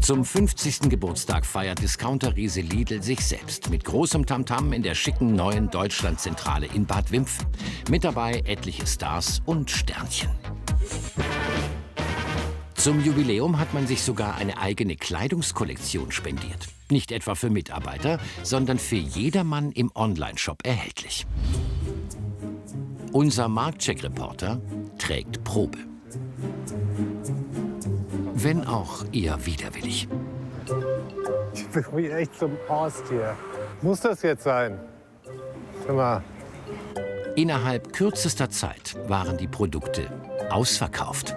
Zum 50. Geburtstag feiert Discounter-Riese Lidl sich selbst mit großem Tamtam in der schicken neuen Deutschlandzentrale in Bad Wimpfen. Mit dabei etliche Stars und Sternchen. Zum Jubiläum hat man sich sogar eine eigene Kleidungskollektion spendiert. Nicht etwa für Mitarbeiter, sondern für jedermann im Onlineshop erhältlich. Unser Marktcheck-Reporter trägt Probe. Wenn auch eher widerwillig. Ich bin mich echt zum Horst hier. Muss das jetzt sein? Sag mal. Innerhalb kürzester Zeit waren die Produkte ausverkauft.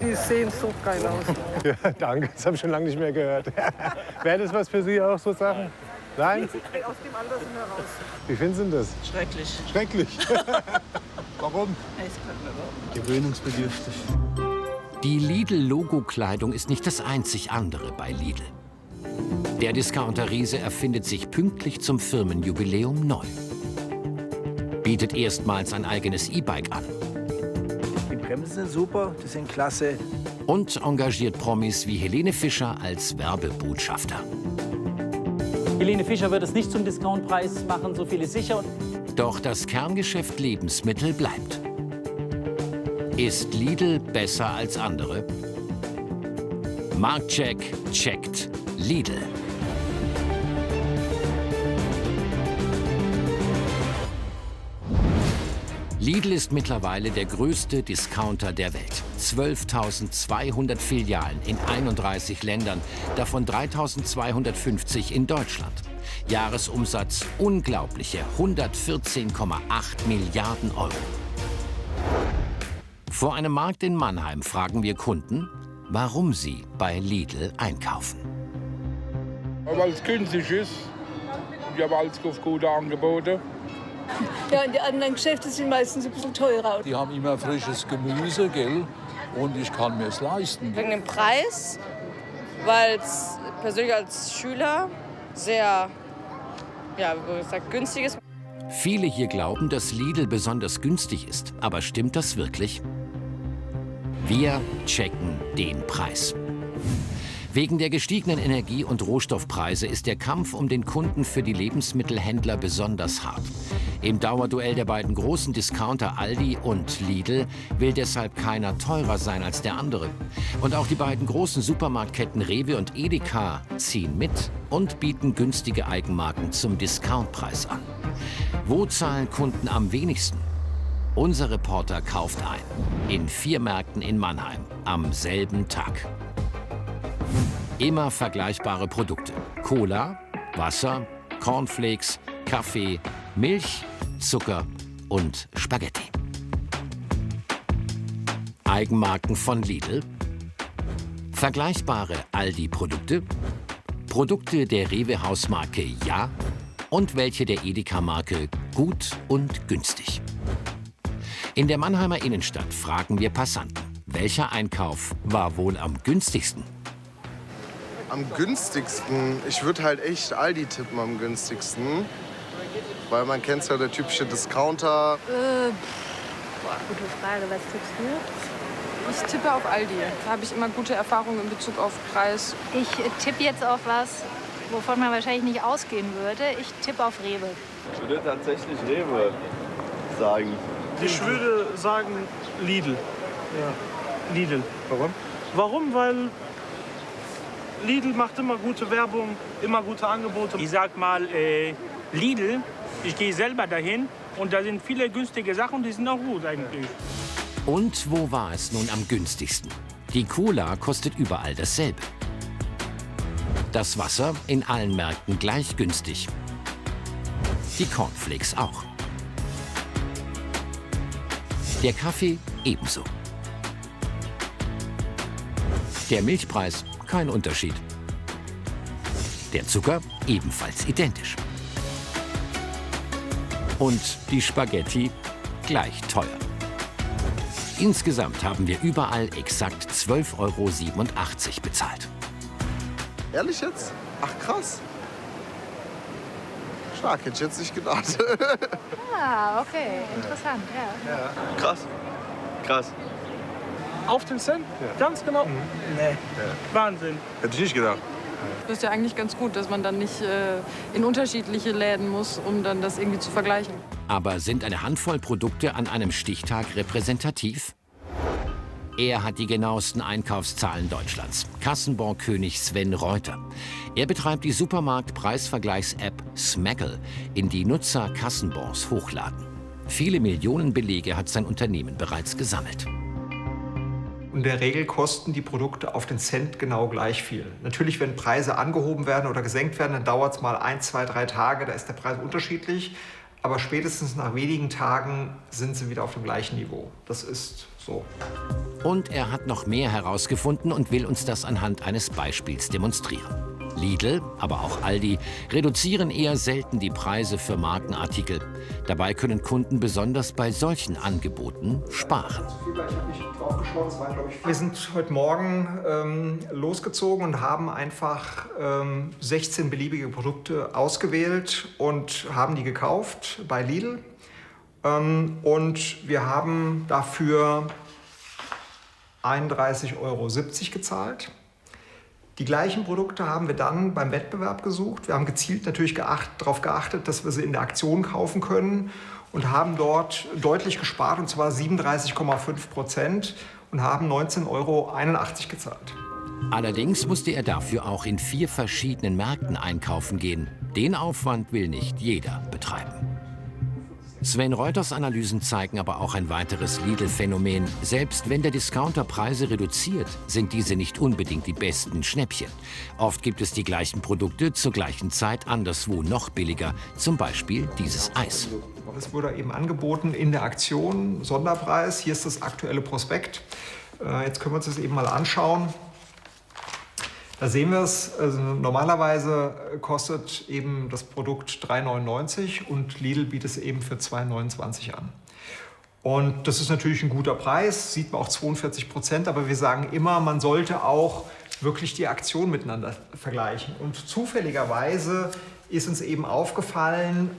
Die sehen so geil aus. Ja, danke, das habe ich schon lange nicht mehr gehört. Wäre das was für Sie auch, so Sachen? Nein? Aus dem Alter sind wir raus. Wie finden Sie das? Schrecklich. Schrecklich. Warum? Gewöhnungsbedürftig. Die Lidl-Logo-Kleidung ist nicht das einzig andere bei Lidl. Der Discounter-Riese erfindet sich pünktlich zum Firmenjubiläum neu. Bietet erstmals ein eigenes E-Bike an. Die Bremsen sind super, die sind klasse. Und engagiert Promis wie Helene Fischer als Werbebotschafter. Helene Fischer wird es nicht zum Discountpreis machen, so viel ist sicher. Doch das Kerngeschäft Lebensmittel bleibt. Ist Lidl besser als andere? Marktcheck checkt Lidl. Lidl ist mittlerweile der größte Discounter der Welt. 12.200 Filialen in 31 Ländern, davon 3.250 in Deutschland. Jahresumsatz unglaubliche 114,8 Milliarden Euro. Vor einem Markt in Mannheim fragen wir Kunden, warum sie bei Lidl einkaufen. Weil es günstig ist. Ich habe alles auf gute Angebote. Ja, und die anderen Geschäfte sind meistens ein bisschen teurer. Die haben immer frisches Gemüse, gell? Und ich kann mir es leisten. Wegen dem Preis, weil es persönlich als Schüler sehr, ja, wie gesagt, günstig ist. Viele hier glauben, dass Lidl besonders günstig ist. Aber stimmt das wirklich? Wir checken den Preis. Wegen der gestiegenen Energie- und Rohstoffpreise ist der Kampf um den Kunden für die Lebensmittelhändler besonders hart. Im Dauerduell der beiden großen Discounter Aldi und Lidl will deshalb keiner teurer sein als der andere. Und auch die beiden großen Supermarktketten Rewe und Edeka ziehen mit und bieten günstige Eigenmarken zum Discountpreis an. Wo zahlen Kunden am wenigsten? Unser Reporter kauft ein. In 4 Märkten in Mannheim am selben Tag. Immer vergleichbare Produkte. Cola, Wasser, Cornflakes, Kaffee, Milch, Zucker und Spaghetti. Eigenmarken von Lidl. Vergleichbare Aldi-Produkte. Produkte der Rewe-Hausmarke Ja und welche der Edeka-Marke Gut und Günstig. In der Mannheimer Innenstadt fragen wir Passanten, welcher Einkauf war wohl am günstigsten? Am günstigsten? Ich würde halt echt Aldi tippen am günstigsten. Weil man kennt ja, der typische Discounter. Gute Frage, was tippst du? Ich tippe auf Aldi. Da habe ich immer gute Erfahrungen in Bezug auf Preis. Ich tippe jetzt auf was, wovon man wahrscheinlich nicht ausgehen würde. Ich tippe auf Rewe. Ich würde tatsächlich Rewe sagen. Ich würde sagen Lidl. Ja, Lidl. Warum? Warum? Weil Lidl macht immer gute Werbung, immer gute Angebote. Ich sag mal Lidl, ich gehe selber dahin und da sind viele günstige Sachen, die sind auch gut eigentlich. Und wo war es nun am günstigsten? Die Cola kostet überall dasselbe. Das Wasser in allen Märkten gleich günstig. Die Cornflakes auch. Der Kaffee ebenso. Der Milchpreis kein Unterschied. Der Zucker ebenfalls identisch. Und die Spaghetti gleich teuer. Insgesamt haben wir überall exakt 12,87 € bezahlt. Ehrlich jetzt? Ach krass. Stark, hätte ich jetzt nicht gedacht. Ah, okay, interessant, ja. Krass. Krass. Auf den Cent? Ganz genau? Nee. Wahnsinn. Hätte ich nicht gedacht. Das ist ja eigentlich ganz gut, dass man dann nicht in unterschiedliche Läden muss, um dann das irgendwie zu vergleichen. Aber sind eine Handvoll Produkte an einem Stichtag repräsentativ? Er hat die genauesten Einkaufszahlen Deutschlands. Kassenbon-König Sven Reuter. Er betreibt die Supermarkt-Preisvergleichs-App Smaggle, in die Nutzer Kassenbons hochladen. Viele Millionen Belege hat sein Unternehmen bereits gesammelt. In der Regel kosten die Produkte auf den Cent genau gleich viel. Natürlich, wenn Preise angehoben werden oder gesenkt werden, dann dauert es mal 1, 2, 3 Tage, da ist der Preis unterschiedlich. Aber spätestens nach wenigen Tagen sind sie wieder auf dem gleichen Niveau. Das ist so. Und er hat noch mehr herausgefunden und will uns das anhand eines Beispiels demonstrieren. Lidl, aber auch Aldi, reduzieren eher selten die Preise für Markenartikel. Dabei können Kunden besonders bei solchen Angeboten sparen. Wir sind heute Morgen losgezogen und haben einfach 16 beliebige Produkte ausgewählt und haben die gekauft bei Lidl. Und wir haben dafür 31,70 € gezahlt. Die gleichen Produkte haben wir dann beim Wettbewerb gesucht. Wir haben gezielt natürlich darauf geachtet, dass wir sie in der Aktion kaufen können und haben dort deutlich gespart, und zwar 37,5% und haben 19,81 € gezahlt. Allerdings musste er dafür auch in 4 verschiedenen Märkten einkaufen gehen. Den Aufwand will nicht jeder betreiben. Sven Reuters Analysen zeigen aber auch ein weiteres Lidl-Phänomen. Selbst wenn der Discounter Preise reduziert, sind diese nicht unbedingt die besten Schnäppchen. Oft gibt es die gleichen Produkte zur gleichen Zeit anderswo noch billiger. Zum Beispiel dieses Eis. Es wurde eben angeboten in der Aktion, Sonderpreis. Hier ist das aktuelle Prospekt. Jetzt können wir uns das eben mal anschauen. Da sehen wir es, also normalerweise kostet eben das Produkt 3,99 € und Lidl bietet es eben für 2,29 € an. Und das ist natürlich ein guter Preis, sieht man auch 42%, aber wir sagen immer, man sollte auch wirklich die Aktion miteinander vergleichen. Und zufälligerweise ist uns eben aufgefallen,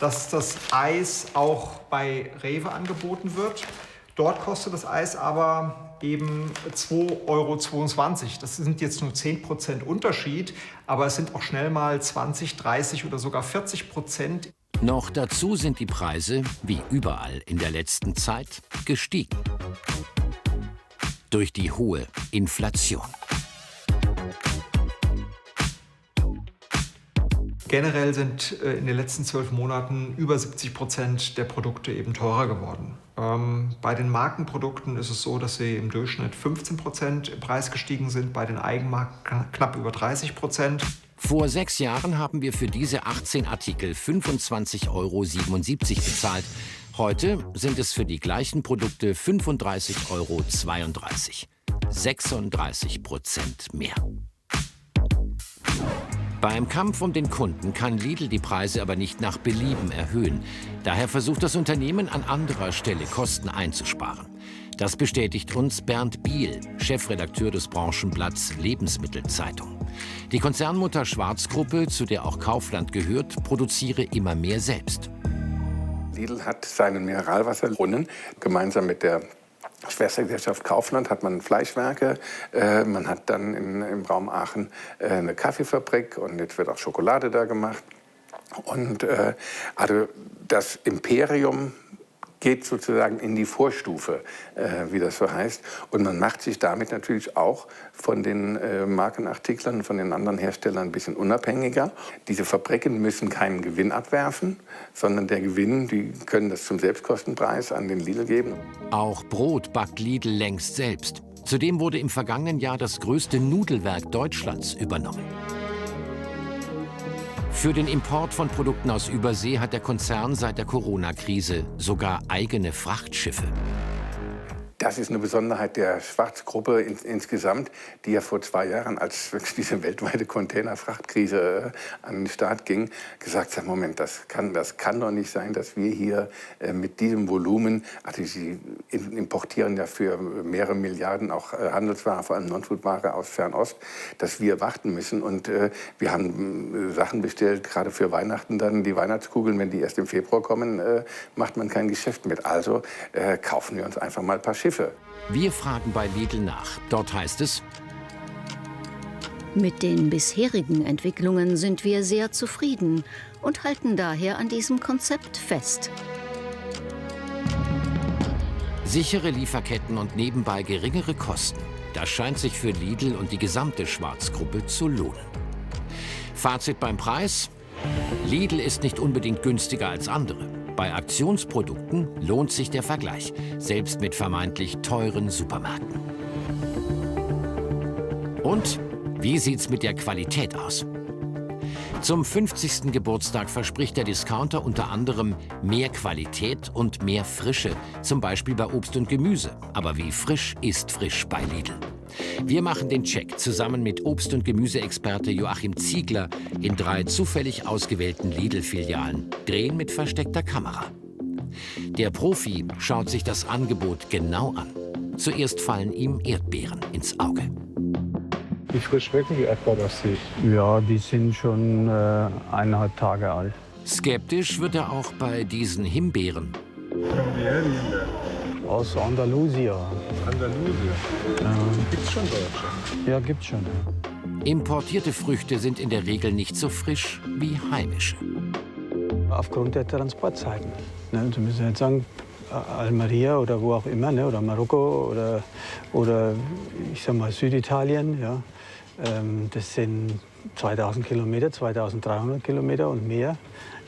dass das Eis auch bei Rewe angeboten wird. Dort kostet das Eis aber eben 2,22 €. Das sind jetzt nur 10% Unterschied, aber es sind auch schnell mal 20, 30 oder sogar 40%. Noch dazu sind die Preise, wie überall in der letzten Zeit, gestiegen. Durch die hohe Inflation. Generell sind in den letzten 12 Monaten über 70% der Produkte eben teurer geworden. Bei den Markenprodukten ist es so, dass sie im Durchschnitt 15% im Preis gestiegen sind, bei den Eigenmarken knapp über 30%. Vor 6 Jahren haben wir für diese 18 Artikel 25,77 € bezahlt. Heute sind es für die gleichen Produkte 35,32 €. 36% mehr. Beim Kampf um den Kunden kann Lidl die Preise aber nicht nach Belieben erhöhen. Daher versucht das Unternehmen an anderer Stelle Kosten einzusparen. Das bestätigt uns Bernd Biel, Chefredakteur des Branchenblatts Lebensmittelzeitung. Die Konzernmutter Schwarz-Gruppe, zu der auch Kaufland gehört, produziere immer mehr selbst. Lidl hat seinen Mineralwasserbrunnen gemeinsam mit der Schwestergesellschaft Kaufland hat man Fleischwerke, man hat dann im Raum Aachen eine Kaffeefabrik und jetzt wird auch Schokolade da gemacht. Und also das Imperium geht sozusagen in die Vorstufe, wie das so heißt. Und man macht sich damit natürlich auch von den Markenartiklern, von den anderen Herstellern ein bisschen unabhängiger. Diese Fabriken müssen keinen Gewinn abwerfen, sondern der Gewinn, die können das zum Selbstkostenpreis an den Lidl geben. Auch Brot backt Lidl längst selbst. Zudem wurde im vergangenen Jahr das größte Nudelwerk Deutschlands übernommen. Für den Import von Produkten aus Übersee hat der Konzern seit der Corona-Krise sogar eigene Frachtschiffe. Das ist eine Besonderheit der Schwarz-Gruppe insgesamt, die ja vor 2 Jahren, als diese weltweite Containerfrachtkrise an den Start ging, gesagt hat, Moment, das kann doch nicht sein, dass wir hier mit diesem Volumen, also sie importieren ja für mehrere Milliarden auch Handelsware, vor allem Non-Food-Ware aus Fernost, dass wir warten müssen. Und wir haben Sachen bestellt, gerade für Weihnachten dann, die Weihnachtskugeln, wenn die erst im Februar kommen, macht man kein Geschäft mit. Also kaufen wir uns einfach mal ein paar Schiffe. Hilfe. Wir fragen bei Lidl nach. Dort heißt es: Mit den bisherigen Entwicklungen sind wir sehr zufrieden und halten daher an diesem Konzept fest. Sichere Lieferketten und nebenbei geringere Kosten. Das scheint sich für Lidl und die gesamte Schwarz-Gruppe zu lohnen. Fazit beim Preis: Lidl ist nicht unbedingt günstiger als andere. Bei Aktionsprodukten lohnt sich der Vergleich, selbst mit vermeintlich teuren Supermärkten. Und wie sieht's mit der Qualität aus? Zum 50. Geburtstag verspricht der Discounter unter anderem mehr Qualität und mehr Frische, zum Beispiel bei Obst und Gemüse. Aber wie frisch ist frisch bei Lidl? Wir machen den Check zusammen mit Obst- und Gemüseexperte Joachim Ziegler in 3 zufällig ausgewählten Lidl-Filialen, drehen mit versteckter Kamera. Der Profi schaut sich das Angebot genau an. Zuerst fallen ihm Erdbeeren ins Auge. Wie frisch schmecken die Erdbeeren aus Sie? Ja, die sind schon 1,5 Tage alt. Skeptisch wird er auch bei diesen Himbeeren. Aus Andalusia. Andalusia? Ja. Gibt's schon Deutsche? Ja, gibt's schon. Importierte Früchte sind in der Regel nicht so frisch wie heimische. Aufgrund der Transportzeiten. Ne, Sie müssen jetzt sagen, Almeria oder wo auch immer, ne, oder Marokko oder ich sag mal Süditalien, ja, das sind 2000 Kilometer, 2300 Kilometer und mehr.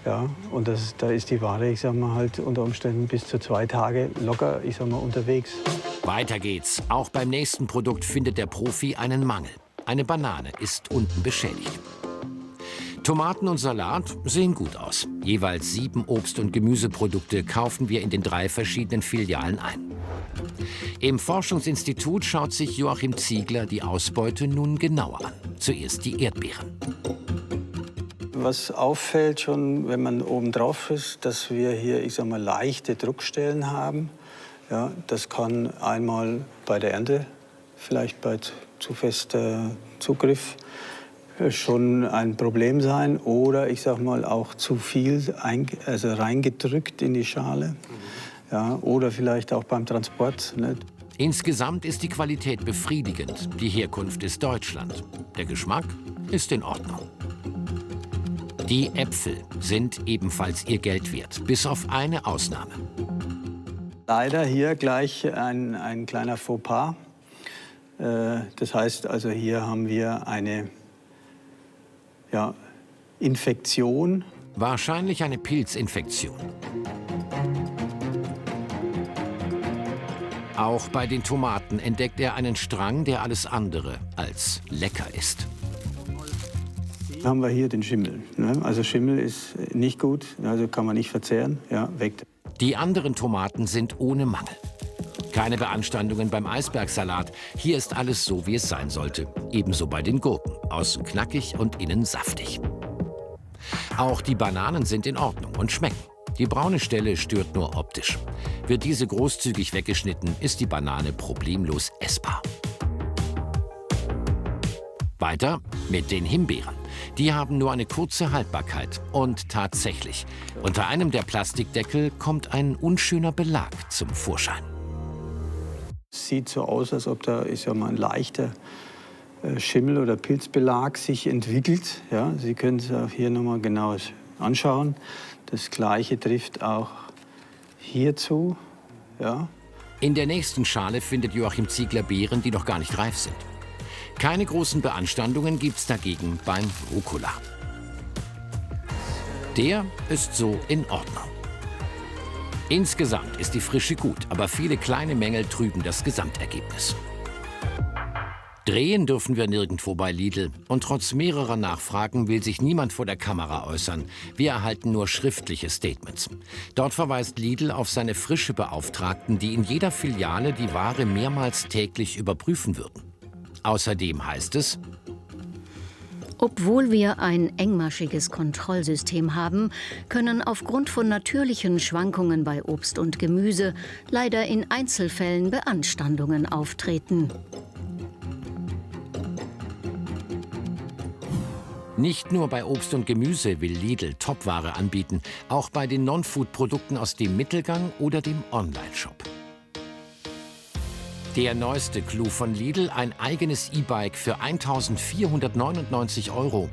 Ja, und da ist die Ware, ich sag mal, halt unter Umständen bis zu 2 Tage locker, ich sag mal, unterwegs. Weiter geht's. Auch beim nächsten Produkt findet der Profi einen Mangel. Eine Banane ist unten beschädigt. Tomaten und Salat sehen gut aus. Jeweils 7 Obst- und Gemüseprodukte kaufen wir in den 3 verschiedenen Filialen ein. Im Forschungsinstitut schaut sich Joachim Ziegler die Ausbeute nun genauer an. Zuerst die Erdbeeren. Was auffällt schon, wenn man oben drauf ist, dass wir hier, ich sag mal, leichte Druckstellen haben. Ja, das kann einmal bei der Ernte, vielleicht bei zu fester Zugriff, schon ein Problem sein. Oder ich sag mal auch zu viel reingedrückt in die Schale. Ja, oder vielleicht auch beim Transport. Ne? Insgesamt ist die Qualität befriedigend. Die Herkunft ist Deutschland. Der Geschmack ist in Ordnung. Die Äpfel sind ebenfalls ihr Geld wert, bis auf eine Ausnahme. Leider hier gleich ein kleiner Fauxpas. Das heißt, also hier haben wir eine Infektion. Wahrscheinlich eine Pilzinfektion. Auch bei den Tomaten entdeckt er einen Strang, der alles andere als lecker ist. Haben wir hier den Schimmel. Ne? Also Schimmel ist nicht gut, also kann man nicht verzehren. Ja, weg. Die anderen Tomaten sind ohne Mangel. Keine Beanstandungen beim Eisbergsalat. Hier ist alles so, wie es sein sollte. Ebenso bei den Gurken. Außen knackig und innen saftig. Auch die Bananen sind in Ordnung und schmecken. Die braune Stelle stört nur optisch. Wird diese großzügig weggeschnitten, ist die Banane problemlos essbar. Weiter mit den Himbeeren. Die haben nur eine kurze Haltbarkeit. Und tatsächlich, unter einem der Plastikdeckel kommt ein unschöner Belag zum Vorschein. Sieht so aus, als ob da ist ja mal ein leichter Schimmel- oder Pilzbelag sich entwickelt. Ja, Sie können es auch hier nochmal genau anschauen. Das Gleiche trifft auch hierzu. Ja. In der nächsten Schale findet Joachim Ziegler Beeren, die noch gar nicht reif sind. Keine großen Beanstandungen gibt's dagegen beim Rucola. Der ist so in Ordnung. Insgesamt ist die Frische gut, aber viele kleine Mängel trüben das Gesamtergebnis. Drehen dürfen wir nirgendwo bei Lidl. Und trotz mehrerer Nachfragen will sich niemand vor der Kamera äußern. Wir erhalten nur schriftliche Statements. Dort verweist Lidl auf seine Frischebeauftragten, die in jeder Filiale die Ware mehrmals täglich überprüfen würden. Außerdem heißt es: Obwohl wir ein engmaschiges Kontrollsystem haben, können aufgrund von natürlichen Schwankungen bei Obst und Gemüse leider in Einzelfällen Beanstandungen auftreten. Nicht nur bei Obst und Gemüse will Lidl Topware anbieten, auch bei den Non-Food-Produkten aus dem Mittelgang oder dem Online-Shop. Der neueste Clou von Lidl, ein eigenes E-Bike für 1.499 €.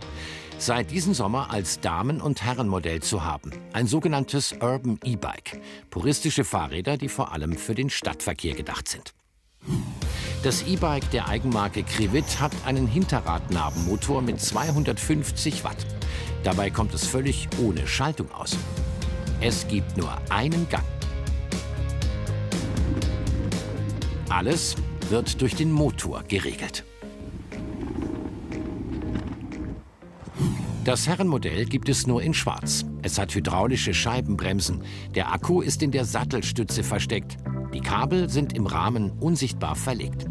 Seit diesem Sommer als Damen- und Herrenmodell zu haben. Ein sogenanntes Urban E-Bike. Puristische Fahrräder, die vor allem für den Stadtverkehr gedacht sind. Das E-Bike der Eigenmarke Krivit hat einen Hinterradnabenmotor mit 250 Watt. Dabei kommt es völlig ohne Schaltung aus. Es gibt nur einen Gang. Alles wird durch den Motor geregelt. Das Herrenmodell gibt es nur in Schwarz. Es hat hydraulische Scheibenbremsen. Der Akku ist in der Sattelstütze versteckt. Die Kabel sind im Rahmen unsichtbar verlegt.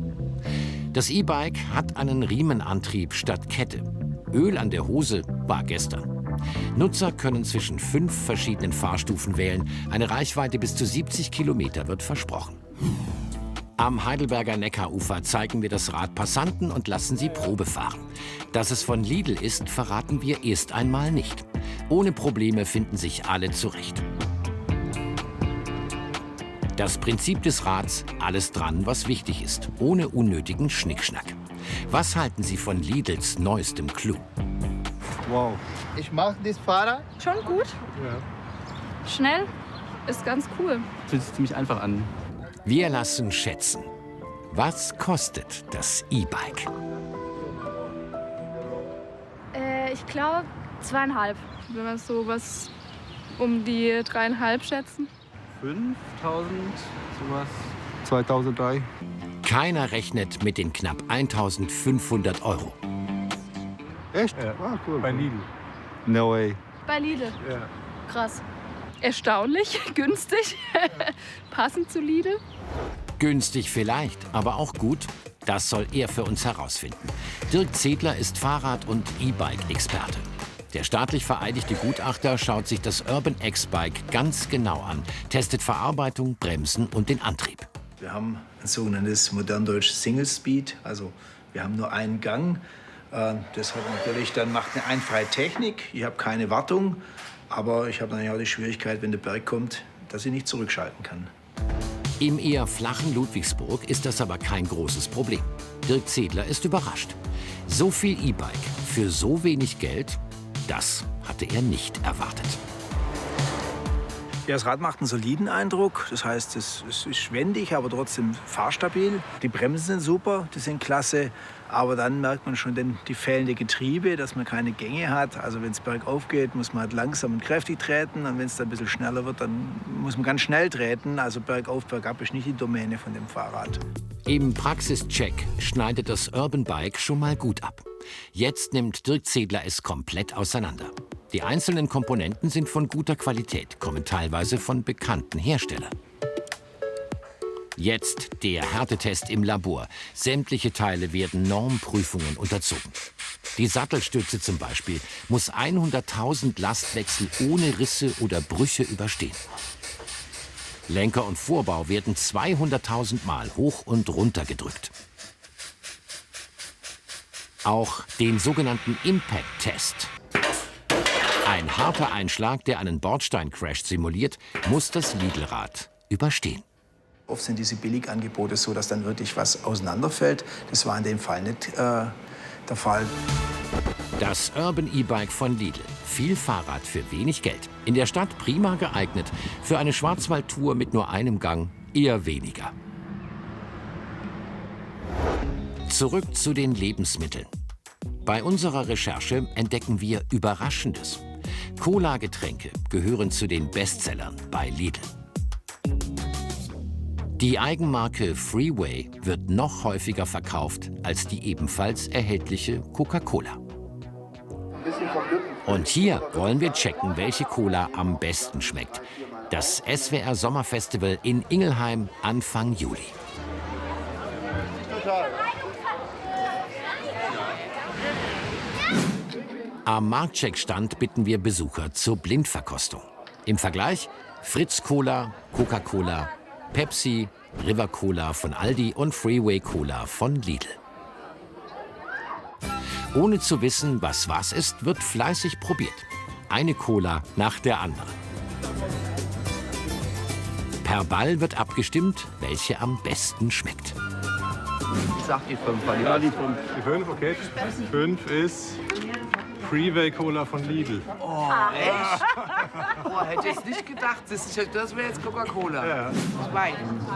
Das E-Bike hat einen Riemenantrieb statt Kette. Öl an der Hose war gestern. Nutzer können zwischen 5 verschiedenen Fahrstufen wählen. Eine Reichweite bis zu 70 Kilometer wird versprochen. Am Heidelberger Neckarufer zeigen wir das Rad Passanten und lassen sie Probe fahren. Dass es von Lidl ist, verraten wir erst einmal nicht. Ohne Probleme finden sich alle zurecht. Das Prinzip des Rads, alles dran, was wichtig ist, ohne unnötigen Schnickschnack. Was halten Sie von Lidls neuestem Clou? Wow. Ich mag das Fahrrad. Schon gut. Ja. Schnell. Ist ganz cool. Fühlt sich ziemlich einfach an. Wir lassen schätzen. Was kostet das E-Bike? Ich glaube 2,5. Wenn wir so was um die 3,5 schätzen. 5.000, sowas. 2003. Keiner rechnet mit den knapp 1.500 €. Echt? Ja. Ah, cool. Bei Lidl. No way. Bei Lidl. Ja. Krass. Erstaunlich, günstig, passend zu Lidl. Günstig vielleicht, aber auch gut. Das soll er für uns herausfinden. Dirk Zedler ist Fahrrad- und E-Bike-Experte. Der staatlich vereidigte Gutachter schaut sich das Urban X-Bike ganz genau an, testet Verarbeitung, Bremsen und den Antrieb. Wir haben ein sogenanntes moderndeutsch Single Speed, also wir haben nur einen Gang. Das hat natürlich dann macht eine einfache Technik. Ich habe keine Wartung, aber ich habe natürlich auch die Schwierigkeit, wenn der Berg kommt, dass ich nicht zurückschalten kann. Im eher flachen Ludwigsburg ist das aber kein großes Problem. Dirk Zedler ist überrascht. So viel E-Bike für so wenig Geld, das hatte er nicht erwartet. Ja, das Rad macht einen soliden Eindruck. Das heißt, es ist wendig, aber trotzdem fahrstabil. Die Bremsen sind super, die sind klasse. Aber dann merkt man schon die fehlende Getriebe, dass man keine Gänge hat. Also wenn es bergauf geht, muss man halt langsam und kräftig treten. Und wenn es dann ein bisschen schneller wird, dann muss man ganz schnell treten. Also bergauf, bergab ist nicht die Domäne von dem Fahrrad. Im Praxischeck schneidet das Urban Bike schon mal gut ab. Jetzt nimmt Dirk Zedler es komplett auseinander. Die einzelnen Komponenten sind von guter Qualität, kommen teilweise von bekannten Herstellern. Jetzt der Härtetest im Labor. Sämtliche Teile werden Normprüfungen unterzogen. Die Sattelstütze zum Beispiel muss 100.000 Lastwechsel ohne Risse oder Brüche überstehen. Lenker und Vorbau werden 200.000 Mal hoch und runter gedrückt. Auch den sogenannten Impact-Test. Ein harter Einschlag, der einen Bordsteincrash simuliert, muss das Lidl-Rad überstehen. Oft sind diese Billigangebote so, dass dann wirklich was auseinanderfällt. Das war in dem Fall nicht der Fall. Das Urban E-Bike von Lidl. Viel Fahrrad für wenig Geld. In der Stadt prima geeignet. Für eine Schwarzwaldtour mit nur einem Gang eher weniger. Zurück zu den Lebensmitteln. Bei unserer Recherche entdecken wir Überraschendes. Cola-Getränke gehören zu den Bestsellern bei Lidl. Die Eigenmarke Freeway wird noch häufiger verkauft als die ebenfalls erhältliche Coca-Cola. Und hier wollen wir checken, welche Cola am besten schmeckt. Das SWR Sommerfestival in Ingelheim Anfang Juli. Am Marktcheck-Stand bitten wir Besucher zur Blindverkostung. Im Vergleich Fritz Cola, Coca-Cola, Pepsi, River Cola von Aldi und Freeway Cola von Lidl. Ohne zu wissen, was ist, wird fleißig probiert. Eine Cola nach der anderen. Per Ball wird abgestimmt, welche am besten schmeckt. Ich sag die 5. Ja, die 5. Die 5, okay. 5 ist Freeway Cola von Lidl. Oh, echt? Oh, hätte ich nicht gedacht. Das wäre jetzt Coca-Cola. Ja. 2.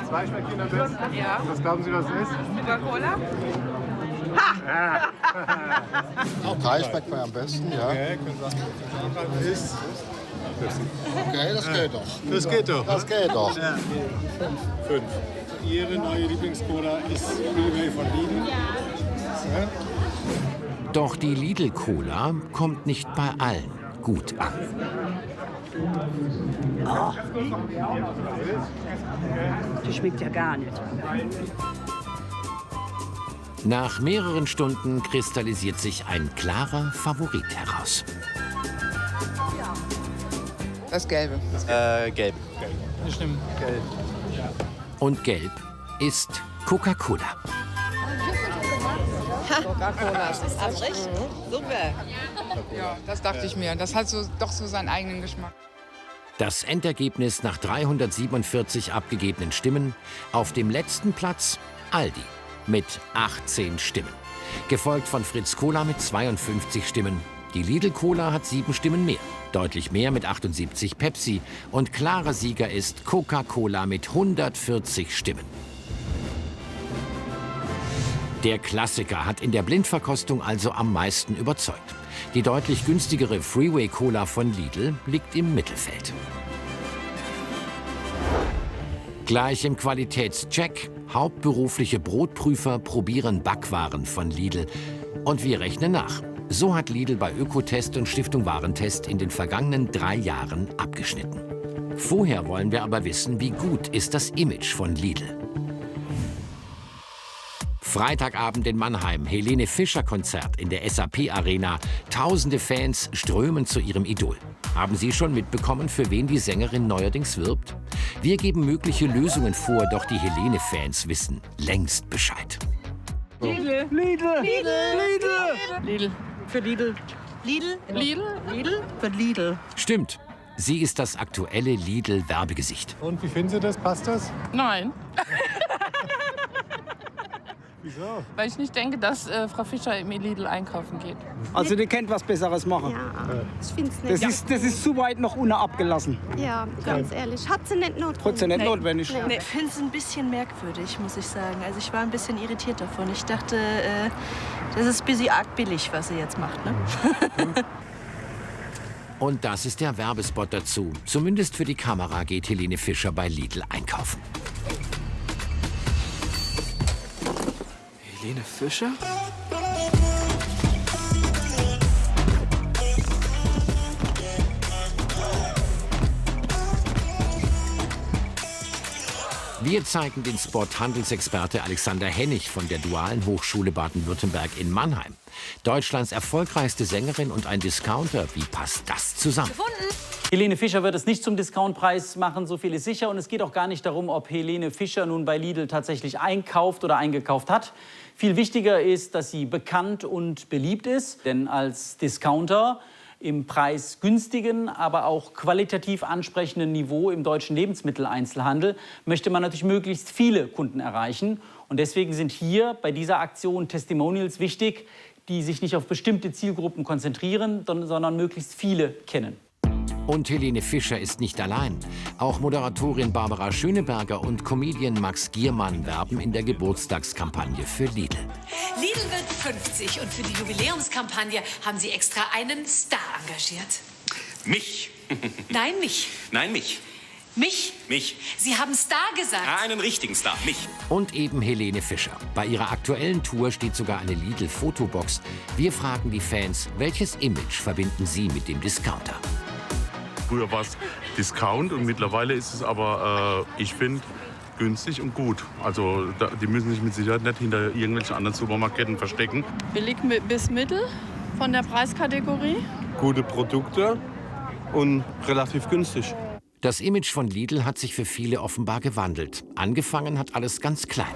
2 schmeckt Ihnen am besten? Ja. Was glauben Sie, was es ist? Coca-Cola? Ha! Auch 3 schmeckt mir am besten, ja. Okay, können Sie sagen, was ist? Okay, das geht doch. Das geht doch. Das geht doch. Ja. 5. Ihre neue Lieblingscola ist Freeway von Lidl. Ja. Doch die Lidl-Cola kommt nicht bei allen gut an. Oh. Die schmeckt ja gar nicht. Nach mehreren Stunden kristallisiert sich ein klarer Favorit heraus. Das Gelbe. Gelb. Ich nehme Gelb. Und gelb ist Coca-Cola. Coca-Cola. Abrecht? Super. Ja, das dachte ich mir. Das hat doch so seinen eigenen Geschmack. Das Endergebnis nach 347 abgegebenen Stimmen: auf dem letzten Platz Aldi mit 18 Stimmen. Gefolgt von Fritz Cola mit 52 Stimmen. Die Lidl Cola hat 7 Stimmen mehr. Deutlich mehr mit 78 Pepsi. Und klarer Sieger ist Coca-Cola mit 140 Stimmen. Der Klassiker hat in der Blindverkostung also am meisten überzeugt. Die deutlich günstigere Freeway Cola von Lidl liegt im Mittelfeld. Gleich im Qualitätscheck: hauptberufliche Brotprüfer probieren Backwaren von Lidl. Und wir rechnen nach. So hat Lidl bei Ökotest und Stiftung Warentest in den vergangenen 3 Jahren abgeschnitten. Vorher wollen wir aber wissen, wie gut ist das Image von Lidl. Freitagabend in Mannheim, Helene Fischer-Konzert in der SAP-Arena. Tausende Fans strömen zu ihrem Idol. Haben Sie schon mitbekommen, für wen die Sängerin neuerdings wirbt? Wir geben mögliche Lösungen vor, doch die Helene-Fans wissen längst Bescheid. Lidl. Lidl. Lidl. Lidl. Für Lidl. Lidl. Lidl. Lidl. Für Lidl. Stimmt. Sie ist das aktuelle Lidl-Werbegesicht. Und wie finden Sie das? Passt das? Nein. Wieso? Weil ich nicht denke, dass Frau Fischer im Lidl einkaufen geht. Also die kennt was Besseres machen. Ja, ich finde es nicht. Das ist zu weit noch unten abgelassen. Ja, ganz ehrlich. Hat sie nicht notwendig. Hat sie nicht notwendig. Nee. Ich finde es ein bisschen merkwürdig, muss ich sagen. Also ich war ein bisschen irritiert davon. Ich dachte, das ist ein bisschen arg billig, was sie jetzt macht. Ne? Und das ist der Werbespot dazu. Zumindest für die Kamera geht Helene Fischer bei Lidl einkaufen. Helene Fischer? Wir zeigen den Spot Handelsexperte Alexander Hennig von der Dualen Hochschule Baden-Württemberg in Mannheim. Deutschlands erfolgreichste Sängerin und ein Discounter. Wie passt das zusammen? Helene Fischer wird es nicht zum Discountpreis machen, so viel ist sicher. Und es geht auch gar nicht darum, ob Helene Fischer nun bei Lidl tatsächlich einkauft oder eingekauft hat. Viel wichtiger ist, dass sie bekannt und beliebt ist. Denn als Discounter im preisgünstigen, aber auch qualitativ ansprechenden Niveau im deutschen Lebensmitteleinzelhandel möchte man natürlich möglichst viele Kunden erreichen. Und deswegen sind hier bei dieser Aktion Testimonials wichtig, die sich nicht auf bestimmte Zielgruppen konzentrieren, sondern möglichst viele kennen. Und Helene Fischer ist nicht allein. Auch Moderatorin Barbara Schöneberger und Comedian Max Giermann werben in der Geburtstagskampagne für Lidl. Lidl wird 50 und für die Jubiläumskampagne haben sie extra einen Star engagiert. Mich? Nein, mich. Nein, mich. Mich? Mich. Sie haben Star gesagt. Ja, einen richtigen Star, mich. Und eben Helene Fischer. Bei ihrer aktuellen Tour steht sogar eine Lidl-Fotobox. Wir fragen die Fans, welches Image verbinden sie mit dem Discounter? Früher war es Discount und mittlerweile ist es aber, ich finde, günstig und gut. Also die müssen sich mit Sicherheit nicht hinter irgendwelchen anderen Supermarktketten verstecken. Billig bis mittel von der Preiskategorie. Gute Produkte und relativ günstig. Das Image von Lidl hat sich für viele offenbar gewandelt. Angefangen hat alles ganz klein.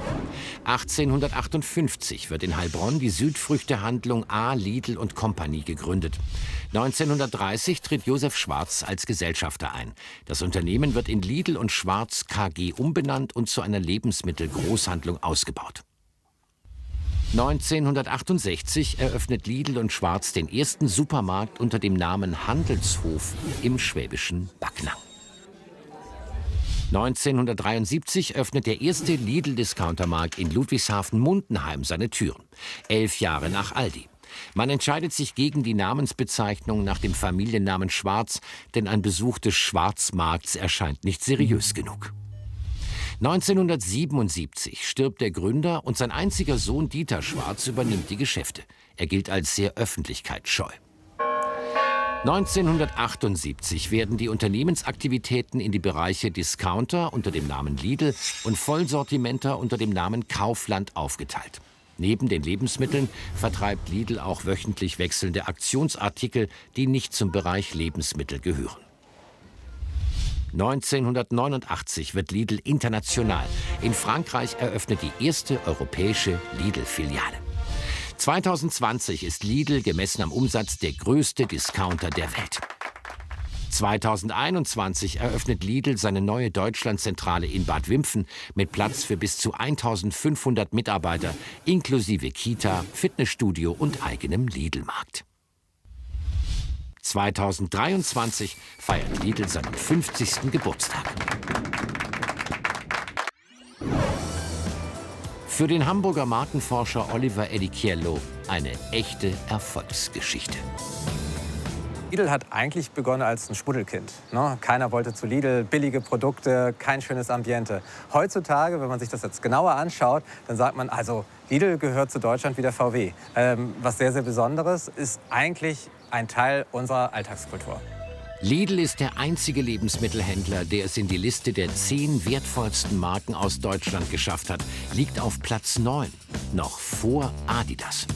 1858 wird in Heilbronn die Südfrüchtehandlung A. Lidl und Company gegründet. 1930 tritt Josef Schwarz als Gesellschafter ein. Das Unternehmen wird in Lidl und Schwarz KG umbenannt und zu einer Lebensmittelgroßhandlung ausgebaut. 1968 eröffnet Lidl und Schwarz den ersten Supermarkt unter dem Namen Handelshof im schwäbischen Backnang. 1973 öffnet der erste Lidl-Discountermarkt in Ludwigshafen-Mundenheim seine Türen. 11 Jahre nach Aldi. Man entscheidet sich gegen die Namensbezeichnung nach dem Familiennamen Schwarz, denn ein Besuch des Schwarzmarkts erscheint nicht seriös genug. 1977 stirbt der Gründer und sein einziger Sohn Dieter Schwarz übernimmt die Geschäfte. Er gilt als sehr öffentlichkeitsscheu. 1978 werden die Unternehmensaktivitäten in die Bereiche Discounter unter dem Namen Lidl und Vollsortimenter unter dem Namen Kaufland aufgeteilt. Neben den Lebensmitteln vertreibt Lidl auch wöchentlich wechselnde Aktionsartikel, die nicht zum Bereich Lebensmittel gehören. 1989 wird Lidl international. In Frankreich eröffnet die erste europäische Lidl-Filiale. 2020 ist Lidl gemessen am Umsatz der größte Discounter der Welt. 2021 eröffnet Lidl seine neue Deutschlandzentrale in Bad Wimpfen mit Platz für bis zu 1500 Mitarbeiter, inklusive Kita, Fitnessstudio und eigenem Lidl-Markt. 2023 feiert Lidl seinen 50. Geburtstag. Für den Hamburger Markenforscher Oliver Edicchiello eine echte Erfolgsgeschichte. Lidl hat eigentlich begonnen als ein Schmuddelkind. Ne? Keiner wollte zu Lidl, billige Produkte, kein schönes Ambiente. Heutzutage, wenn man sich das jetzt genauer anschaut, dann sagt man, also Lidl gehört zu Deutschland wie der VW. Was sehr, sehr Besonderes, ist eigentlich ein Teil unserer Alltagskultur. Lidl ist der einzige Lebensmittelhändler, der es in die Liste der 10 wertvollsten Marken aus Deutschland geschafft hat, liegt auf Platz 9, noch vor Adidas.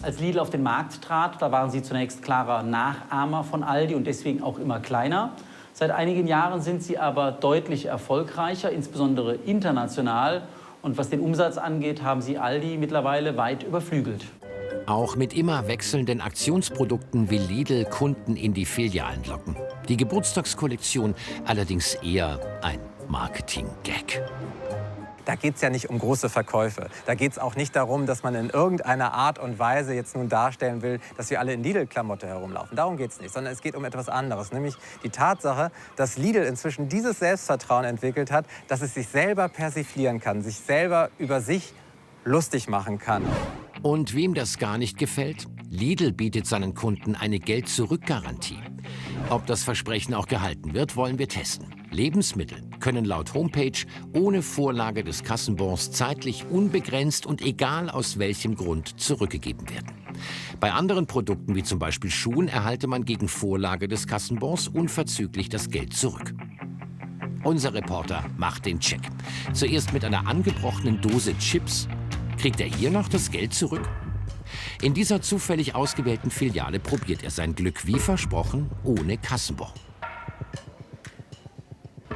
Als Lidl auf den Markt trat, da waren sie zunächst klarer Nachahmer von Aldi und deswegen auch immer kleiner. Seit einigen Jahren sind sie aber deutlich erfolgreicher, insbesondere international. Und was den Umsatz angeht, haben sie Aldi mittlerweile weit überflügelt. Auch mit immer wechselnden Aktionsprodukten will Lidl Kunden in die Filialen locken. Die Geburtstagskollektion allerdings eher ein Marketing-Gag. Da geht es ja nicht um große Verkäufe. Da geht es auch nicht darum, dass man in irgendeiner Art und Weise jetzt nun darstellen will, dass wir alle in Lidl-Klamotte herumlaufen. Darum geht es nicht, sondern es geht um etwas anderes. Nämlich die Tatsache, dass Lidl inzwischen dieses Selbstvertrauen entwickelt hat, dass es sich selber persiflieren kann, sich selber über sich lustig machen kann. Und wem das gar nicht gefällt? Lidl bietet seinen Kunden eine Geld-Zurück-Garantie. Ob das Versprechen auch gehalten wird, wollen wir testen. Lebensmittel können laut Homepage ohne Vorlage des Kassenbons zeitlich unbegrenzt und egal aus welchem Grund zurückgegeben werden. Bei anderen Produkten, wie zum Beispiel Schuhen, erhalte man gegen Vorlage des Kassenbons unverzüglich das Geld zurück. Unser Reporter macht den Check. Zuerst mit einer angebrochenen Dose Chips. Kriegt er hier noch das Geld zurück? In dieser zufällig ausgewählten Filiale probiert er sein Glück wie versprochen ohne Kassenbon.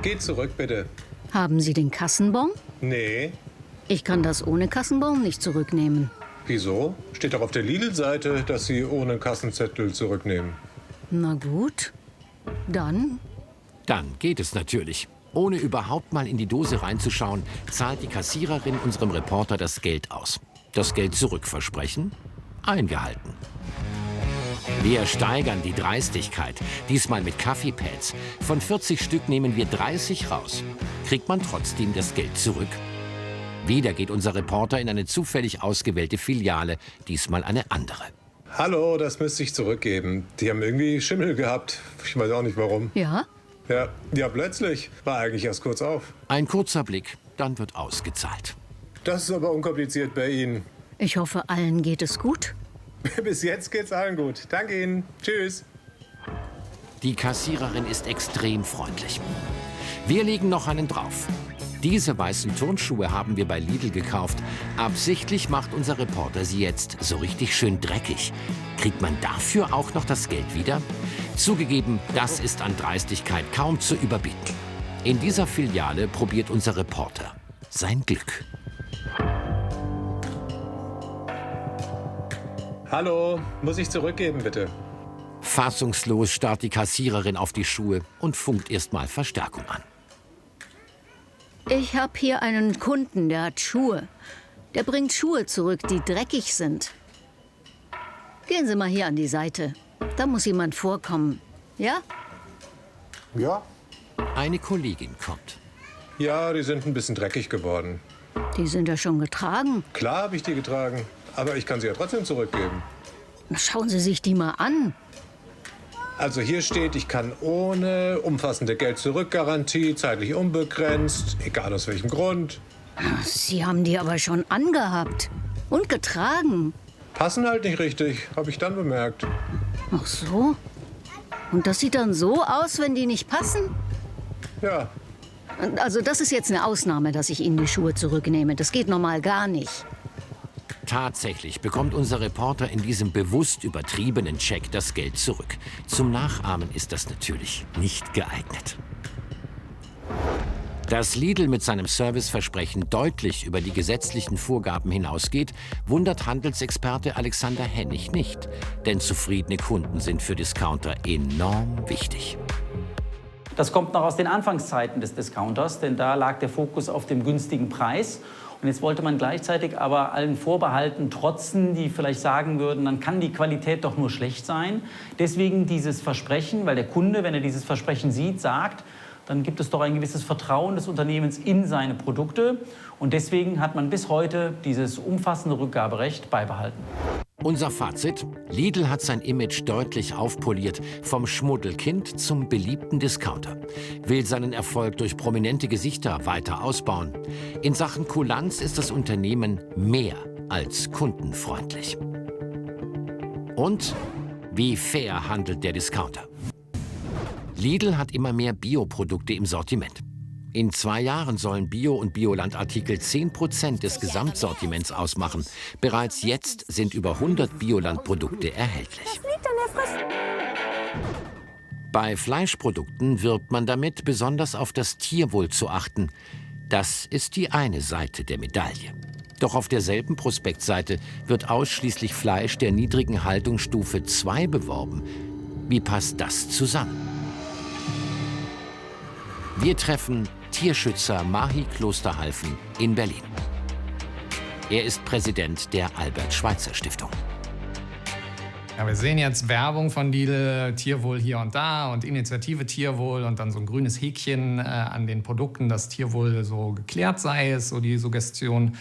Geht zurück, bitte. Haben Sie den Kassenbon? Nee. Ich kann das ohne Kassenbon nicht zurücknehmen. Wieso? Steht doch auf der Lidl-Seite, dass Sie ohne Kassenzettel zurücknehmen. Na gut. Dann? Dann geht es natürlich. Ohne überhaupt mal in die Dose reinzuschauen, zahlt die Kassiererin unserem Reporter das Geld aus. Das Geld zurückversprechen? Eingehalten. Wir steigern die Dreistigkeit, diesmal mit Kaffeepads. Von 40 Stück nehmen wir 30 raus. Kriegt man trotzdem das Geld zurück? Wieder geht unser Reporter in eine zufällig ausgewählte Filiale, diesmal eine andere. Hallo, das müsste ich zurückgeben. Die haben irgendwie Schimmel gehabt. Ich weiß auch nicht warum. Ja? Ja, plötzlich. War eigentlich erst kurz auf. Ein kurzer Blick, dann wird ausgezahlt. Das ist aber unkompliziert bei Ihnen. Ich hoffe, allen geht es gut. Bis jetzt geht's allen gut. Danke Ihnen. Tschüss. Die Kassiererin ist extrem freundlich. Wir legen noch einen drauf. Diese weißen Turnschuhe haben wir bei Lidl gekauft. Absichtlich macht unser Reporter sie jetzt so richtig schön dreckig. Kriegt man dafür auch noch das Geld wieder? Zugegeben, das ist an Dreistigkeit kaum zu überbieten. In dieser Filiale probiert unser Reporter sein Glück. Hallo, muss ich zurückgeben, bitte? Fassungslos starrt die Kassiererin auf die Schuhe und funkt erst mal Verstärkung an. Ich habe hier einen Kunden, der hat Schuhe. Der bringt Schuhe zurück, die dreckig sind. Gehen Sie mal hier an die Seite. Da muss jemand vorkommen. Ja? Ja. Eine Kollegin kommt. Ja, die sind ein bisschen dreckig geworden. Die sind ja schon getragen. Klar habe ich die getragen, aber ich kann sie ja trotzdem zurückgeben. Na, schauen Sie sich die mal an. Also hier steht, ich kann ohne umfassende Geld-Zurück-Garantie, zeitlich unbegrenzt, egal aus welchem Grund. Sie haben die aber schon angehabt und getragen. Passen halt nicht richtig, habe ich dann bemerkt. Ach so? Und das sieht dann so aus, wenn die nicht passen? Ja. Also das ist jetzt eine Ausnahme, dass ich Ihnen die Schuhe zurücknehme. Das geht normal gar nicht. Tatsächlich bekommt unser Reporter in diesem bewusst übertriebenen Check das Geld zurück. Zum Nachahmen ist das natürlich nicht geeignet. Dass Lidl mit seinem Serviceversprechen deutlich über die gesetzlichen Vorgaben hinausgeht, wundert Handelsexperte Alexander Hennig nicht. Denn zufriedene Kunden sind für Discounter enorm wichtig. Das kommt noch aus den Anfangszeiten des Discounters, denn da lag der Fokus auf dem günstigen Preis. Und jetzt wollte man gleichzeitig aber allen Vorbehalten trotzen, die vielleicht sagen würden, dann kann die Qualität doch nur schlecht sein. Deswegen dieses Versprechen, weil der Kunde, wenn er dieses Versprechen sieht, sagt, dann gibt es doch ein gewisses Vertrauen des Unternehmens in seine Produkte. Und deswegen hat man bis heute dieses umfassende Rückgaberecht beibehalten. Unser Fazit: Lidl hat sein Image deutlich aufpoliert, vom Schmuddelkind zum beliebten Discounter. Will seinen Erfolg durch prominente Gesichter weiter ausbauen. In Sachen Kulanz ist das Unternehmen mehr als kundenfreundlich. Und wie fair handelt der Discounter? Lidl hat immer mehr Bioprodukte im Sortiment. In 2 Jahren sollen Bio- und Biolandartikel 10% des Gesamtsortiments ausmachen. Bereits jetzt sind über 100 Biolandprodukte erhältlich. Bei Fleischprodukten wirbt man damit, besonders auf das Tierwohl zu achten. Das ist die eine Seite der Medaille. Doch auf derselben Prospektseite wird ausschließlich Fleisch der niedrigen Haltungsstufe 2 beworben. Wie passt das zusammen? Wir treffen Tierschützer Mahi Klosterhalfen in Berlin. Er ist Präsident der Albert-Schweitzer-Stiftung. Ja, wir sehen jetzt Werbung von Lidl, Tierwohl hier und da und Initiative Tierwohl und dann so ein grünes Häkchen an den Produkten, dass Tierwohl so geklärt sei, ist so die Suggestion.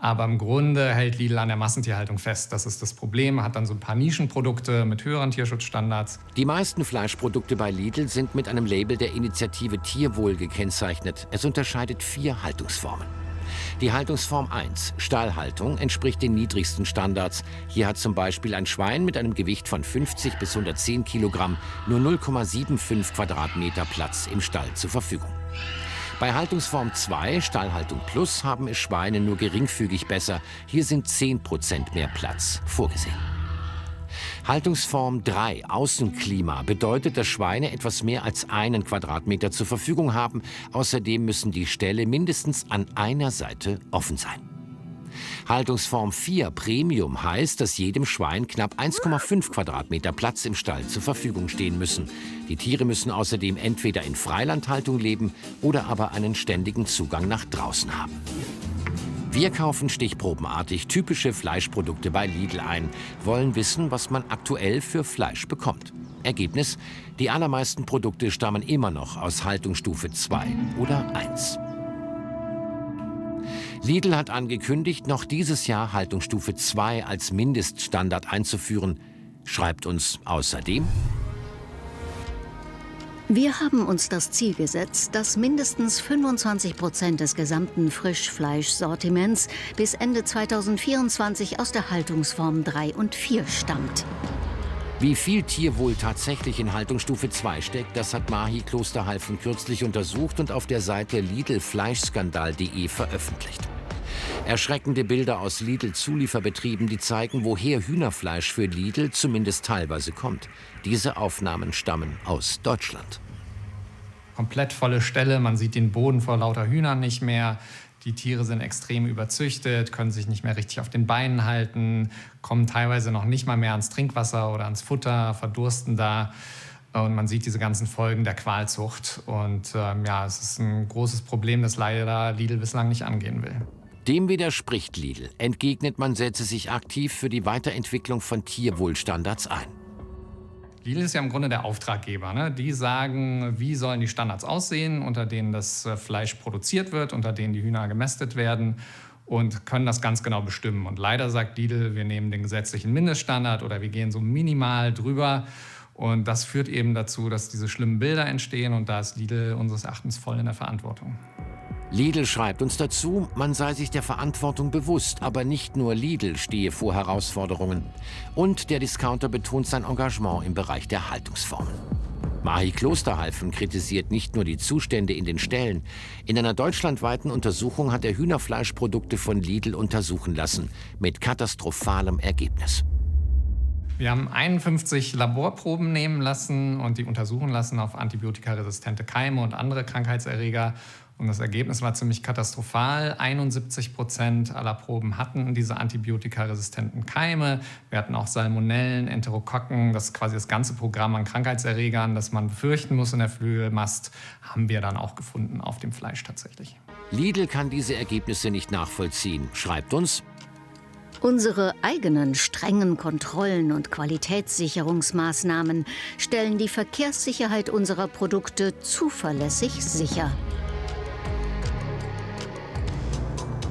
Aber im Grunde hält Lidl an der Massentierhaltung fest. Das ist das Problem. Hat dann so ein paar Nischenprodukte mit höheren Tierschutzstandards. Die meisten Fleischprodukte bei Lidl sind mit einem Label der Initiative Tierwohl gekennzeichnet. Es unterscheidet 4 Haltungsformen. Die Haltungsform 1, Stallhaltung, entspricht den niedrigsten Standards. Hier hat zum Beispiel ein Schwein mit einem Gewicht von 50 bis 110 Kilogramm nur 0,75 Quadratmeter Platz im Stall zur Verfügung. Bei Haltungsform 2, Stallhaltung Plus, haben es Schweine nur geringfügig besser. Hier sind 10% mehr Platz vorgesehen. Haltungsform 3, Außenklima, bedeutet, dass Schweine etwas mehr als 1 Quadratmeter zur Verfügung haben. Außerdem müssen die Ställe mindestens an einer Seite offen sein. Haltungsform 4, Premium, heißt, dass jedem Schwein knapp 1,5 Quadratmeter Platz im Stall zur Verfügung stehen müssen. Die Tiere müssen außerdem entweder in Freilandhaltung leben oder aber einen ständigen Zugang nach draußen haben. Wir kaufen stichprobenartig typische Fleischprodukte bei Lidl ein, wollen wissen, was man aktuell für Fleisch bekommt. Ergebnis: Die allermeisten Produkte stammen immer noch aus Haltungsstufe 2 oder 1. Lidl hat angekündigt, noch dieses Jahr Haltungsstufe 2 als Mindeststandard einzuführen, schreibt uns außerdem: Wir haben uns das Ziel gesetzt, dass mindestens 25% des gesamten Frischfleischsortiments bis Ende 2024 aus der Haltungsform 3 und 4 stammt. Wie viel Tierwohl tatsächlich in Haltungsstufe 2 steckt, das hat Mahi Klosterhalfen kürzlich untersucht und auf der Seite lidlfleischskandal.de veröffentlicht. Erschreckende Bilder aus Lidl-Zulieferbetrieben, die zeigen, woher Hühnerfleisch für Lidl zumindest teilweise kommt. Diese Aufnahmen stammen aus Deutschland. Komplett volle Ställe, man sieht den Boden vor lauter Hühnern nicht mehr. Die Tiere sind extrem überzüchtet, können sich nicht mehr richtig auf den Beinen halten, kommen teilweise noch nicht mal mehr ans Trinkwasser oder ans Futter, verdursten da. Und man sieht diese ganzen Folgen der Qualzucht. Und ja, es ist ein großes Problem, das leider Lidl bislang nicht angehen will. Dem widerspricht Lidl. Entgegnet, man setze sich aktiv für die Weiterentwicklung von Tierwohlstandards ein. Lidl ist ja im Grunde der Auftraggeber, ne? Die sagen, wie sollen die Standards aussehen, unter denen das Fleisch produziert wird, unter denen die Hühner gemästet werden und können das ganz genau bestimmen. Und leider sagt Lidl, wir nehmen den gesetzlichen Mindeststandard oder wir gehen so minimal drüber. Und das führt eben dazu, dass diese schlimmen Bilder entstehen und da ist Lidl unseres Erachtens voll in der Verantwortung. Lidl schreibt uns dazu, man sei sich der Verantwortung bewusst, aber nicht nur Lidl stehe vor Herausforderungen. Und der Discounter betont sein Engagement im Bereich der Haltungsformen. Mahi Klosterhalfen kritisiert nicht nur die Zustände in den Ställen. In einer deutschlandweiten Untersuchung hat er Hühnerfleischprodukte von Lidl untersuchen lassen, mit katastrophalem Ergebnis. Wir haben 51 Laborproben nehmen lassen und die untersuchen lassen auf antibiotikaresistente Keime und andere Krankheitserreger. Und das Ergebnis war ziemlich katastrophal. 71% aller Proben hatten diese antibiotikaresistenten Keime. Wir hatten auch Salmonellen, Enterokokken, das ist quasi das ganze Programm an Krankheitserregern, das man befürchten muss in der Flügelmast, haben wir dann auch gefunden auf dem Fleisch tatsächlich. Lidl kann diese Ergebnisse nicht nachvollziehen, schreibt uns: Unsere eigenen strengen Kontrollen und Qualitätssicherungsmaßnahmen stellen die Verkehrssicherheit unserer Produkte zuverlässig sicher.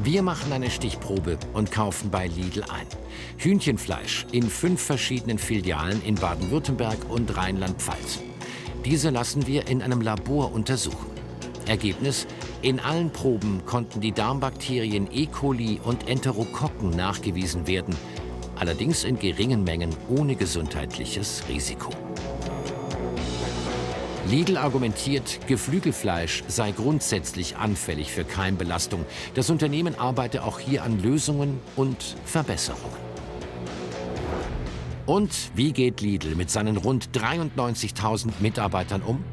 Wir machen eine Stichprobe und kaufen bei Lidl ein. Hühnchenfleisch in 5 verschiedenen Filialen in Baden-Württemberg und Rheinland-Pfalz. Diese lassen wir in einem Labor untersuchen. Ergebnis: In allen Proben konnten die Darmbakterien E. coli und Enterokokken nachgewiesen werden, allerdings in geringen Mengen ohne gesundheitliches Risiko. Lidl argumentiert, Geflügelfleisch sei grundsätzlich anfällig für Keimbelastung. Das Unternehmen arbeite auch hier an Lösungen und Verbesserungen. Und wie geht Lidl mit seinen rund 93.000 Mitarbeitern um?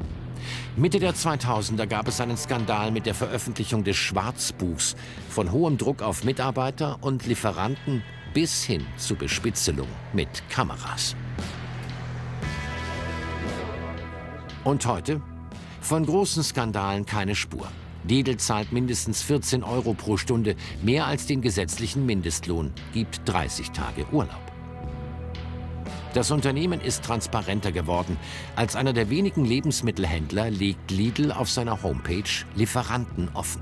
Mitte der 2000er gab es einen Skandal mit der Veröffentlichung des Schwarzbuchs, von hohem Druck auf Mitarbeiter und Lieferanten bis hin zu Bespitzelung mit Kameras. Und heute? Von großen Skandalen keine Spur. Lidl zahlt mindestens 14 € pro Stunde, mehr als den gesetzlichen Mindestlohn, gibt 30 Tage Urlaub. Das Unternehmen ist transparenter geworden. Als einer der wenigen Lebensmittelhändler legt Lidl auf seiner Homepage Lieferanten offen.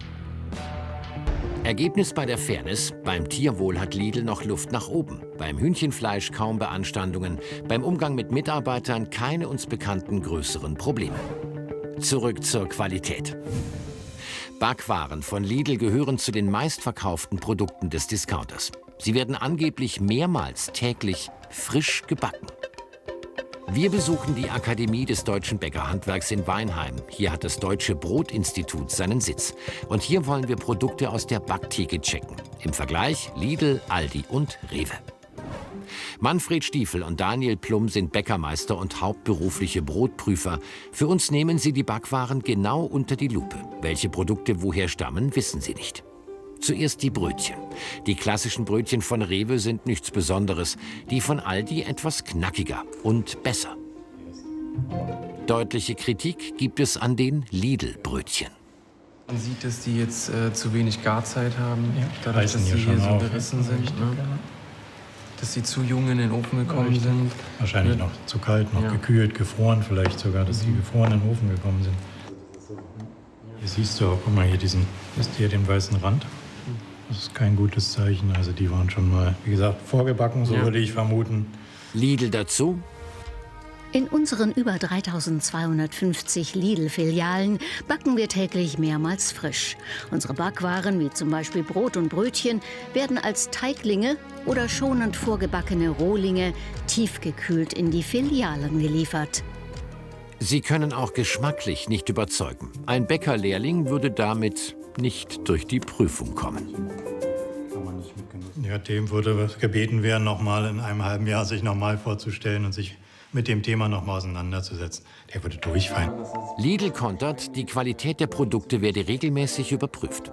Ergebnis bei der Fairness: Beim Tierwohl hat Lidl noch Luft nach oben. Beim Hühnchenfleisch kaum Beanstandungen. Beim Umgang mit Mitarbeitern keine uns bekannten größeren Probleme. Zurück zur Qualität. Backwaren von Lidl gehören zu den meistverkauften Produkten des Discounters. Sie werden angeblich mehrmals täglich frisch gebacken. Wir besuchen die Akademie des Deutschen Bäckerhandwerks in Weinheim. Hier hat das Deutsche Brotinstitut seinen Sitz. Und hier wollen wir Produkte aus der Backtheke checken. Im Vergleich Lidl, Aldi und Rewe. Manfred Stiefel und Daniel Plum sind Bäckermeister und hauptberufliche Brotprüfer. Für uns nehmen sie die Backwaren genau unter die Lupe. Welche Produkte woher stammen, wissen sie nicht. Zuerst die Brötchen. Die klassischen Brötchen von Rewe sind nichts Besonderes. Die von Aldi etwas knackiger und besser. Deutliche Kritik gibt es an den Lidl-Brötchen. Man sieht, dass die jetzt zu wenig Garzeit haben, dadurch, reißen dass ja sie schon hier so auf, gerissen ne? sind. Richtig, Ne? Dass sie zu jung in den Ofen gekommen sind. Wahrscheinlich noch zu kalt, noch gekühlt, gefroren vielleicht sogar, dass sie gefroren in den Ofen gekommen sind. Hier siehst du auch, guck mal, hier den weißen Rand. Das ist kein gutes Zeichen. Also die waren schon mal, wie gesagt, vorgebacken, so würde ich vermuten. Lidl dazu: In unseren über 3250 Lidl-Filialen backen wir täglich mehrmals frisch. Unsere Backwaren, wie zum Beispiel Brot und Brötchen, werden als Teiglinge oder schonend vorgebackene Rohlinge tiefgekühlt in die Filialen geliefert. Sie können auch geschmacklich nicht überzeugen. Ein Bäckerlehrling würde damit nicht durch die Prüfung kommen. Ja, dem würde gebeten werden, noch mal in einem halben Jahr sich noch mal vorzustellen und sich mit dem Thema noch mal auseinanderzusetzen. Der würde durchfallen. Lidl kontert, die Qualität der Produkte werde regelmäßig überprüft.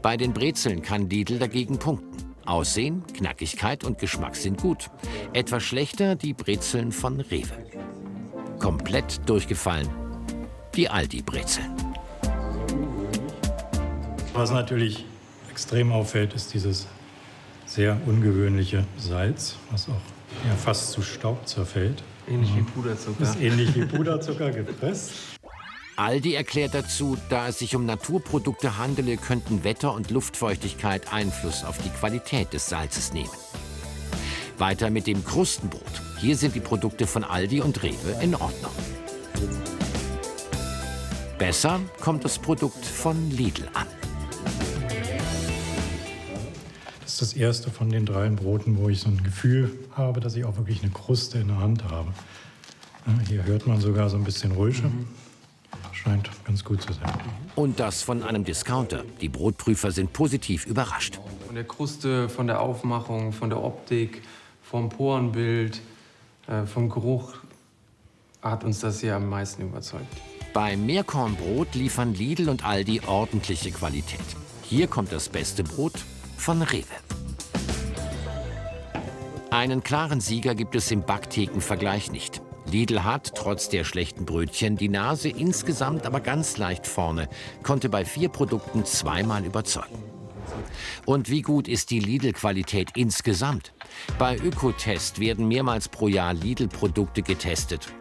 Bei den Brezeln kann Lidl dagegen punkten. Aussehen, Knackigkeit und Geschmack sind gut. Etwas schlechter die Brezeln von Rewe. komplett durchgefallen. Die Aldi-Brezel. Was natürlich extrem auffällt, ist dieses sehr ungewöhnliche Salz, was auch ja, fast zu Staub zerfällt. Ähnlich wie Puderzucker. Ist ähnlich wie Puderzucker gepresst. Aldi erklärt dazu, da es sich um Naturprodukte handele, könnten Wetter und Luftfeuchtigkeit Einfluss auf die Qualität des Salzes nehmen. Weiter mit dem Krustenbrot. Hier sind die Produkte von Aldi und Rewe in Ordnung. Besser kommt das Produkt von Lidl an. Das ist das erste von den 3 Broten, wo ich so ein Gefühl habe, dass ich auch wirklich eine Kruste in der Hand habe. Hier hört man sogar so ein bisschen Rösche. Scheint ganz gut zu sein. Und das von einem Discounter. Die Brotprüfer sind positiv überrascht. Von der Kruste, von der Aufmachung, von der Optik, vom Porenbild, vom Geruch hat uns das hier am meisten überzeugt. Beim Meerkornbrot liefern Lidl und Aldi ordentliche Qualität. Hier kommt das beste Brot von Rewe. Einen klaren Sieger gibt es im Backthekenvergleich nicht. Lidl hat, trotz der schlechten Brötchen, die Nase insgesamt aber ganz leicht vorne, konnte bei 4 Produkten zweimal überzeugen. Und wie gut ist die Lidl-Qualität insgesamt? Bei Ökotest werden mehrmals pro Jahr Lidl-Produkte getestet.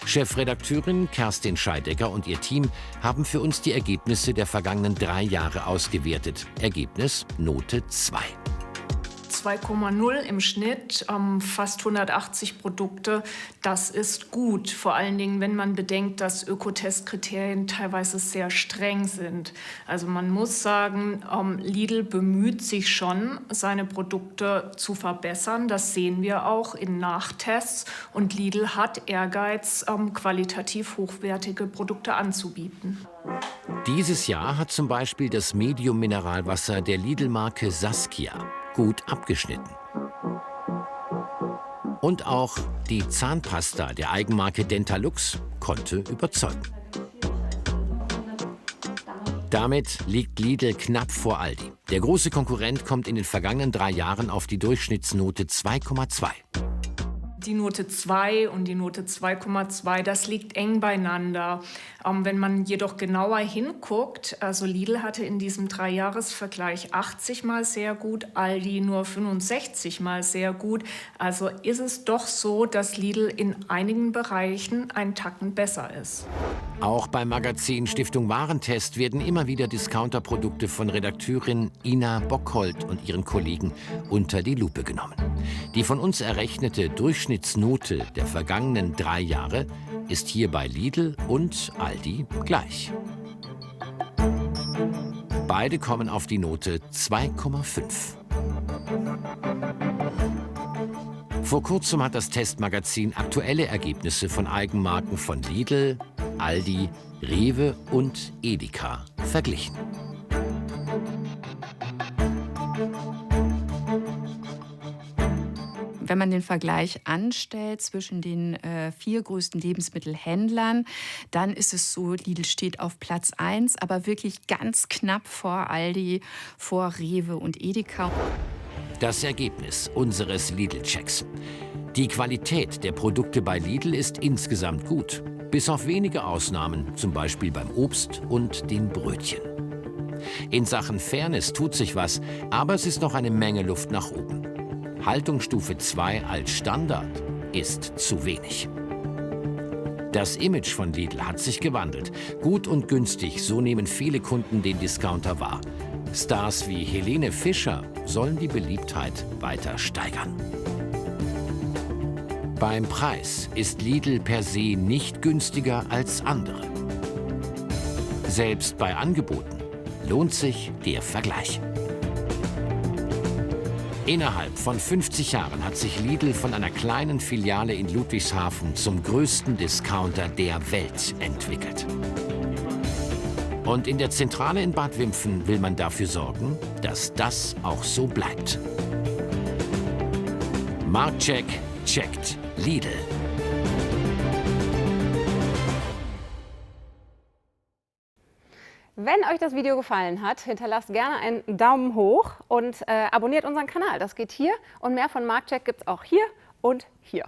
Chefredakteurin Kerstin Scheidecker und ihr Team haben für uns die Ergebnisse der vergangenen 3 Jahre ausgewertet. Ergebnis Note 2. 2,0 im Schnitt, fast 180 Produkte. Das ist gut, vor allen Dingen, wenn man bedenkt, dass Ökotest-Kriterien teilweise sehr streng sind. Also man muss sagen, Lidl bemüht sich schon, seine Produkte zu verbessern. Das sehen wir auch in Nachtests. Und Lidl hat Ehrgeiz, qualitativ hochwertige Produkte anzubieten. Dieses Jahr hat zum Beispiel das Medium-Mineralwasser der Lidl-Marke Saskia gut abgeschnitten. Und auch die Zahnpasta der Eigenmarke Dentalux konnte überzeugen. Damit liegt Lidl knapp vor Aldi. Der große Konkurrent kommt in den vergangenen 3 Jahren auf die Durchschnittsnote 2,2. Die Note 2 und die Note 2,2, das liegt eng beieinander. Wenn man jedoch genauer hinguckt, also Lidl hatte in diesem 3-Jahres-Vergleich 80 Mal sehr gut, Aldi nur 65 Mal sehr gut. Also ist es doch so, dass Lidl in einigen Bereichen einen Tacken besser ist. Auch beim Magazin Stiftung Warentest werden immer wieder Discounterprodukte von Redakteurin Ina Bockholt und ihren Kollegen unter die Lupe genommen. Die von uns errechnete Durchschnittsnote der vergangenen 3 Jahre ist hier bei Lidl und Aldi gleich. Beide kommen auf die Note 2,5. Vor kurzem hat das Testmagazin aktuelle Ergebnisse von Eigenmarken von Lidl, Aldi, Rewe und Edeka verglichen. Wenn man den Vergleich anstellt zwischen den 4 größten Lebensmittelhändlern, dann ist es so, Lidl steht auf Platz 1, aber wirklich ganz knapp vor Aldi, vor Rewe und Edeka. Das Ergebnis unseres Lidl-Checks. Die Qualität der Produkte bei Lidl ist insgesamt gut. Bis auf wenige Ausnahmen, zum Beispiel beim Obst und den Brötchen. In Sachen Fairness tut sich was, aber es ist noch eine Menge Luft nach oben. Haltungsstufe 2 als Standard ist zu wenig. Das Image von Lidl hat sich gewandelt. Gut und günstig, so nehmen viele Kunden den Discounter wahr. Stars wie Helene Fischer sollen die Beliebtheit weiter steigern. Beim Preis ist Lidl per se nicht günstiger als andere. Selbst bei Angeboten lohnt sich der Vergleich. Innerhalb von 50 Jahren hat sich Lidl von einer kleinen Filiale in Ludwigshafen zum größten Discounter der Welt entwickelt. Und in der Zentrale in Bad Wimpfen will man dafür sorgen, dass das auch so bleibt. Marktcheck checkt Lidl. Wenn euch das Video gefallen hat, hinterlasst gerne einen Daumen hoch und abonniert unseren Kanal. Das geht hier und mehr von Marktcheck gibt es auch hier und hier.